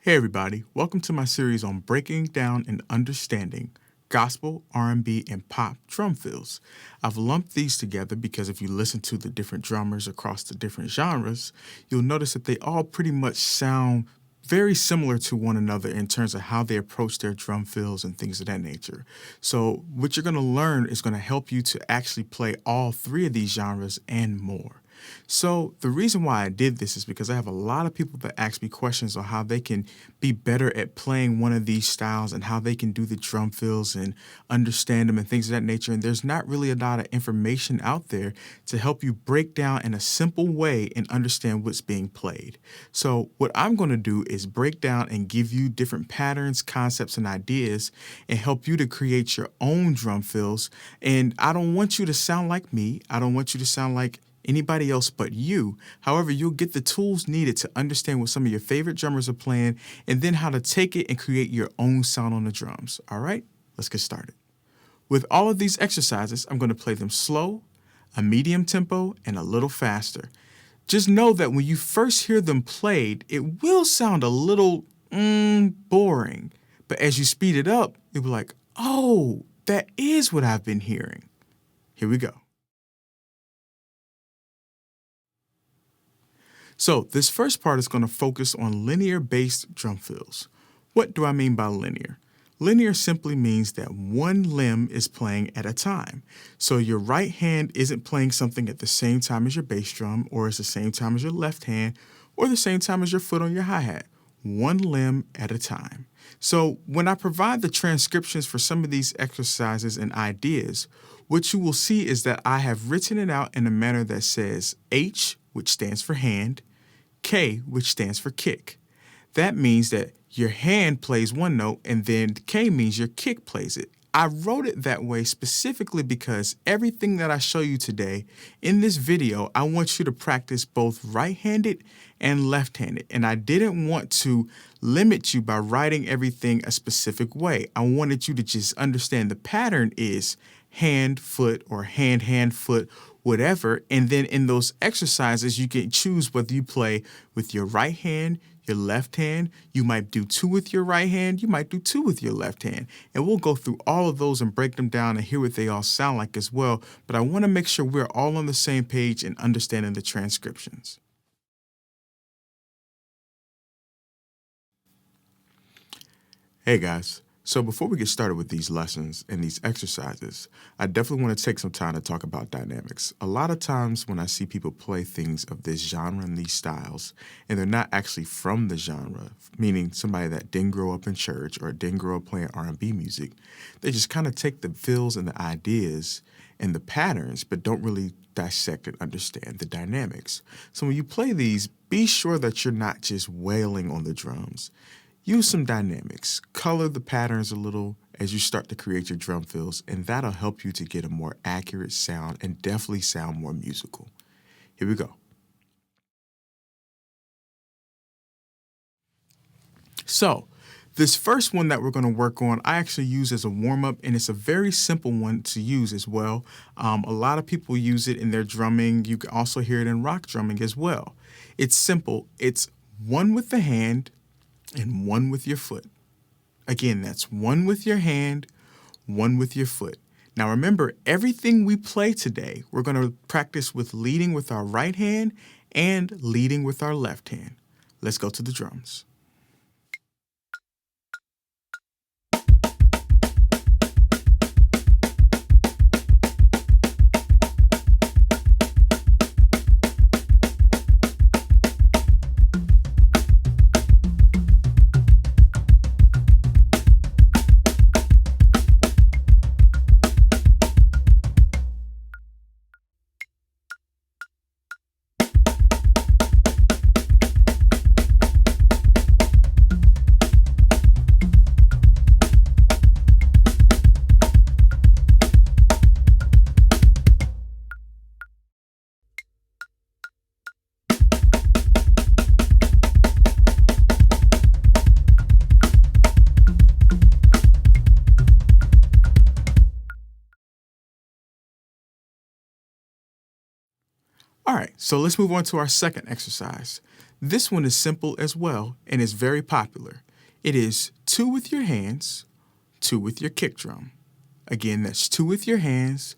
Hey everybody, welcome to my series on breaking down and understanding gospel, R&B, and pop drum fills. I've lumped these together because if you listen to the different drummers across the different genres, you'll notice that they all pretty much sound very similar to one another in terms of how they approach their drum fills and things of that nature. So what you're going to learn is going to help you to actually play all three of these genres and more. So the reason why I did this is because I have a lot of people that ask me questions on how they can be better at playing one of these styles and how they can do the drum fills and understand them and things of that nature. And there's not really a lot of information out there to help you break down in a simple way and understand what's being played. So what I'm going to do is break down and give you different patterns, concepts, and ideas and help you to create your own drum fills. And I don't want you to sound like me. I don't want you to sound like anybody else but you. However, you'll get the tools needed to understand what some of your favorite drummers are playing and then how to take it and create your own sound on the drums. All right, let's get started. With all of these exercises, I'm going to play them slow, a medium tempo, and a little faster. Just know that when you first hear them played, it will sound a little boring. But as you speed it up, you'll be like, oh, that is what I've been hearing. Here we go. So this first part is going to focus on linear-based drum fills. What do I mean by linear? Linear simply means that one limb is playing at a time. So your right hand isn't playing something at the same time as your bass drum, or at the same time as your left hand, or the same time as your foot on your hi-hat. One limb at a time. So when I provide the transcriptions for some of these exercises and ideas, what you will see is that I have written it out in a manner that says H, which stands for hand, K, which stands for kick. That means that your hand plays one note and then K means your kick plays it. I wrote it that way specifically because everything that I show you today in this video, I want you to practice both right-handed and left-handed. And I didn't want to limit you by writing everything a specific way. I wanted you to just understand the pattern is hand, foot, or hand, hand, foot, whatever. And then in those exercises, you can choose whether you play with your right hand, your left hand. You might do two with your right hand. You might do two with your left hand. And we'll go through all of those and break them down and hear what they all sound like as well. But I want to make sure we're all on the same page and understanding the transcriptions. Hey guys. So before we get started with these lessons and these exercises, I definitely want to take some time to talk about dynamics. A lot of times when I see people play things of this genre and these styles, and they're not actually from the genre, meaning somebody that didn't grow up in church or didn't grow up playing R&B music, they just kind of take the feels and the ideas and the patterns, but don't really dissect and understand the dynamics. So when you play these, be sure that you're not just wailing on the drums. Use some dynamics, color the patterns a little as you start to create your drum fills, and that'll help you to get a more accurate sound and definitely sound more musical. Here we go. So, this first one that we're going to work on, I actually use as a warm-up, and it's a very simple one to use as well. A lot of people use it in their drumming. You can also hear it in rock drumming as well. It's simple. It's one with the hand, and one with your foot. Again, that's one with your hand, one with your foot. Now remember, everything we play today, we're going to practice with leading with our right hand and leading with our left hand. Let's go to the drums. All right, so let's move on to our second exercise. This one is simple as well and is very popular. It is 2 with your hands, 2 with your kick drum. Again, that's 2 with your hands,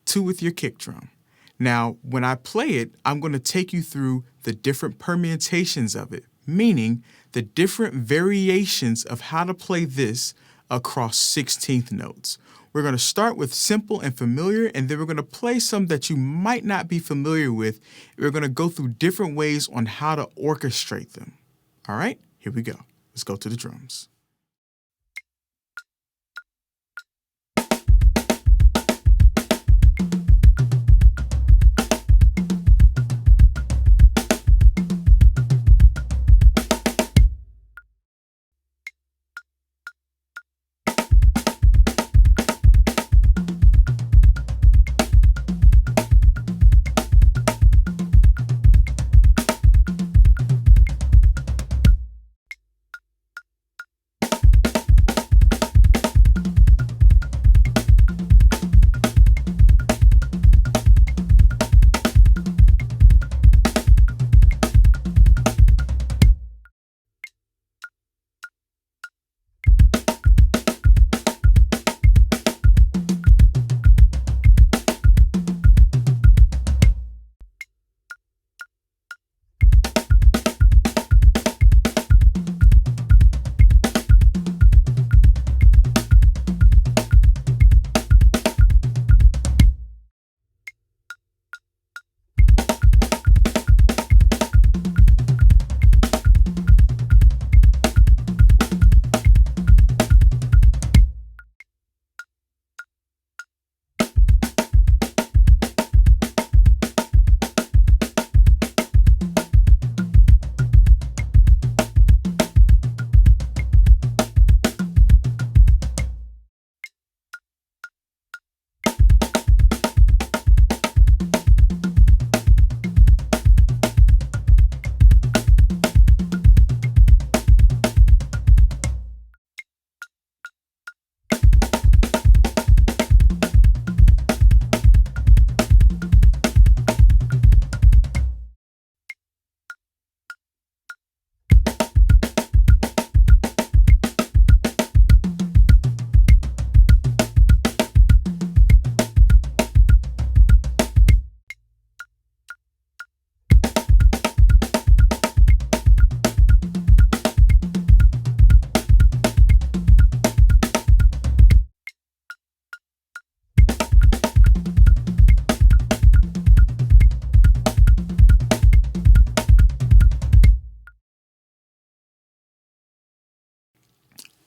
2 with your kick drum. Now, when I play it, I'm going to take you through the different permutations of it, meaning the different variations of how to play this across 16th notes. We're going to start with simple and familiar, and then we're going to play some that you might not be familiar with. We're going to go through different ways on how to orchestrate them. All right, here we go. Let's go to the drums.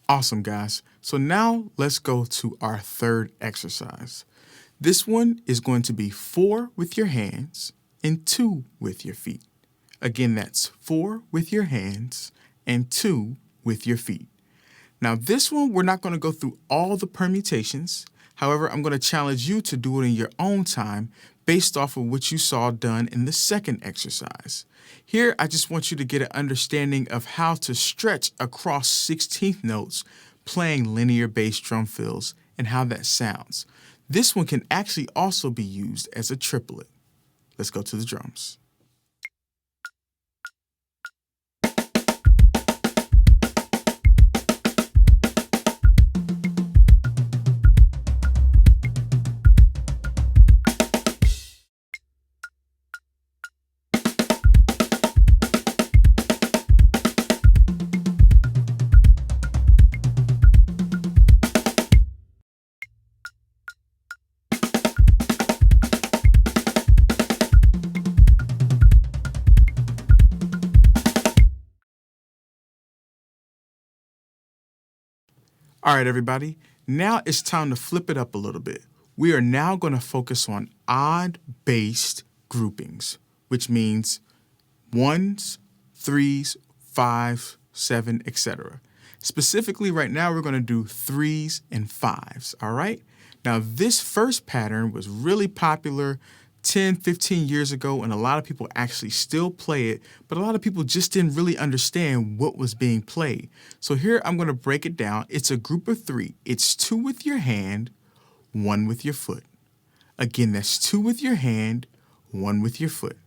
Awesome, guys. So now let's go to our third exercise. This one is going to be 4 with your hands and 2 with your feet. Again, that's 4 with your hands and 2 with your feet. Now, this one, we're not going to go through all the permutations. However, I'm going to challenge you to do it in your own time based off of what you saw done in the second exercise. Here, I just want you to get an understanding of how to stretch across 16th notes playing linear bass drum fills and how that sounds. This one can actually also be used as a triplet. Let's go to the drums. All right, everybody, now it's time to flip it up a little bit. We are now going to focus on odd-based groupings, which means 1s, 3s, 5s, 7, etc. Specifically, right now, we're going to do 3s and 5s, all right? Now, this first pattern was really popular 10, 15 years ago, and a lot of people actually still play it, but a lot of people just didn't really understand what was being played. So here I'm going to break it down. It's a group of 3. It's 2 with your hand, 1 with your foot. Again, that's 2 with your hand, 1 with your foot.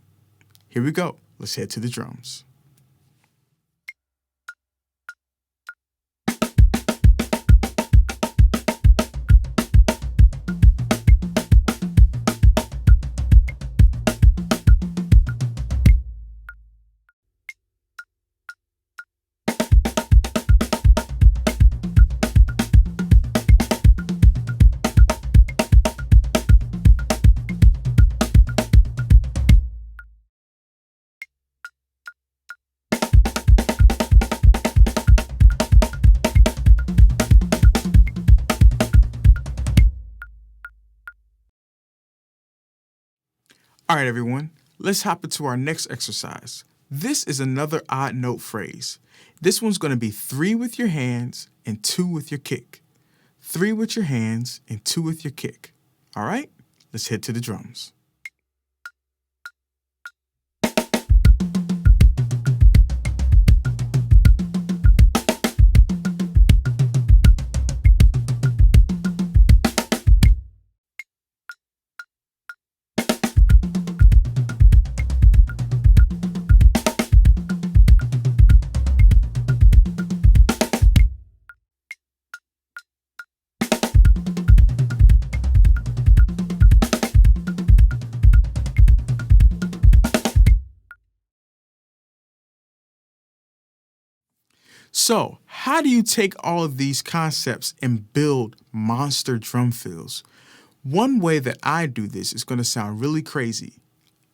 Here we go. Let's head to the drums. All right, everyone, let's hop into our next exercise. This is another odd note phrase. This one's going to be 3 with your hands and 2 with your kick. 3 with your hands and 2 with your kick. All right, let's head to the drums. So, how do you take all of these concepts and build monster drum fills? One way that I do this is going to sound really crazy.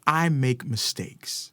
I make mistakes.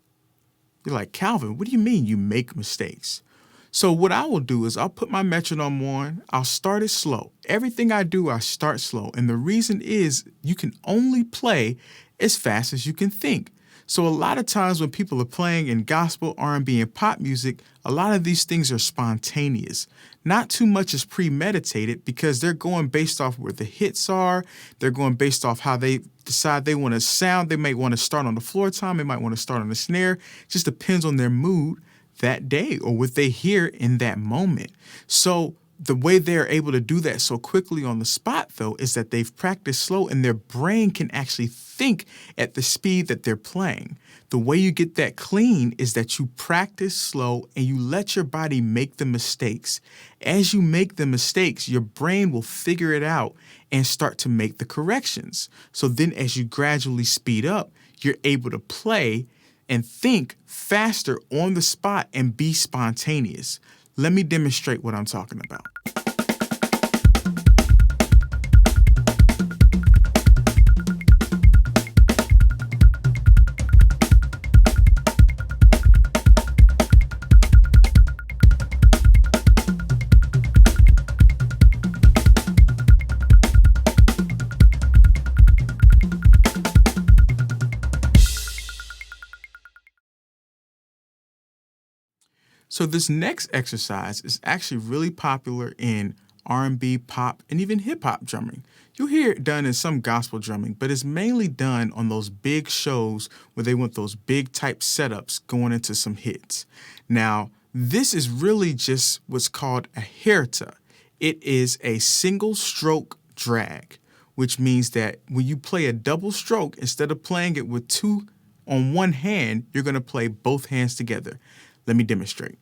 You're like, Calvin, what do you mean you make mistakes? So what I will do is I'll put my metronome on, I'll start it slow. Everything I do, I start slow. And the reason is you can only play as fast as you can think. So a lot of times when people are playing in gospel, R&B, and pop music, a lot of these things are spontaneous. Not too much is premeditated because they're going based off where the hits are. They're going based off how they decide they want to sound. They might want to start on the floor tom. They might want to start on the snare. It just depends on their mood that day or what they hear in that moment. So the way they're able to do that so quickly on the spot, though, is that they've practiced slow and their brain can actually think at the speed that they're playing. The way you get that clean is that you practice slow and you let your body make the mistakes. As you make the mistakes, your brain will figure it out and start to make the corrections. So then as you gradually speed up, you're able to play and think faster on the spot and be spontaneous. Let me demonstrate what I'm talking about. So this next exercise is actually really popular in R&B, pop, and even hip hop drumming. You'll hear it done in some gospel drumming, but it's mainly done on those big shows where they want those big type setups going into some hits. Now, this is really just what's called a herta. It is a single stroke drag, which means that when you play a double stroke, instead of playing it with 2 on one hand, you're going to play both hands together. Let me demonstrate.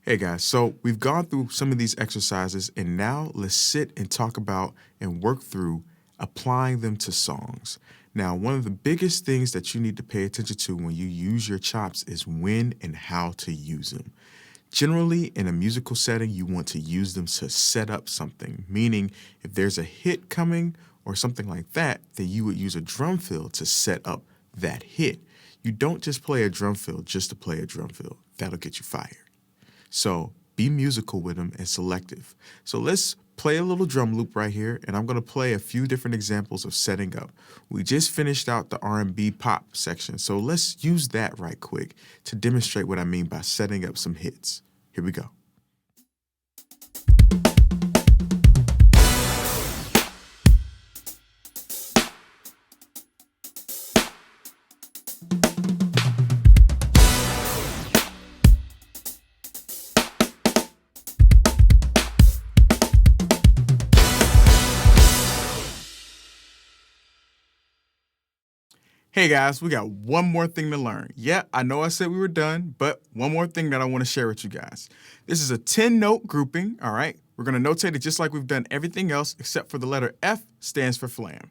Hey guys, so we've gone through some of these exercises and now let's sit and talk about and work through applying them to songs. Now, one of the biggest things that you need to pay attention to when you use your chops is when and how to use them. Generally, in a musical setting, you want to use them to set up something, meaning if there's a hit coming or something like that, then you would use a drum fill to set up that hit. You don't just play a drum fill just to play a drum fill. That'll get you fired. So be musical with them and selective. So let's play a little drum loop right here, and I'm going to play a few different examples of setting up. We just finished out the R&B pop section, so let's use that right quick to demonstrate what I mean by setting up some hits. Here we go. Hey guys, we got one more thing to learn. Yeah, I know I said we were done, but one more thing that I want to share with you guys. This is a 10-note grouping, all right? We're going to notate it just like we've done everything else except for the letter F stands for flam.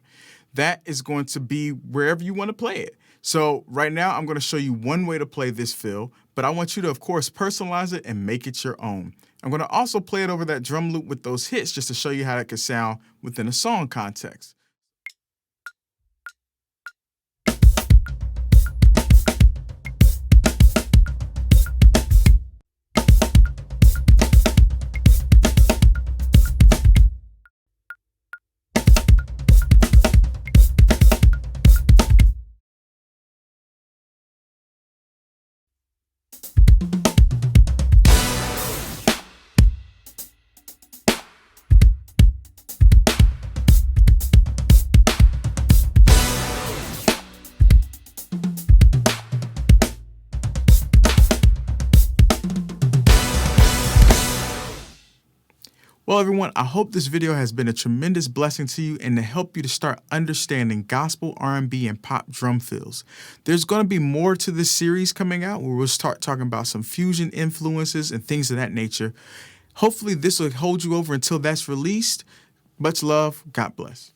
That is going to be wherever you want to play it. So right now I'm going to show you one way to play this fill, but I want you to, of course, personalize it and make it your own. I'm going to also play it over that drum loop with those hits just to show you how it could sound within a song context. Well, everyone, I hope this video has been a tremendous blessing to you and to help you to start understanding gospel, R&B, and pop drum fills. There's going to be more to this series coming out where we'll start talking about some fusion influences and things of that nature. Hopefully, this will hold you over until that's released. Much love. God bless.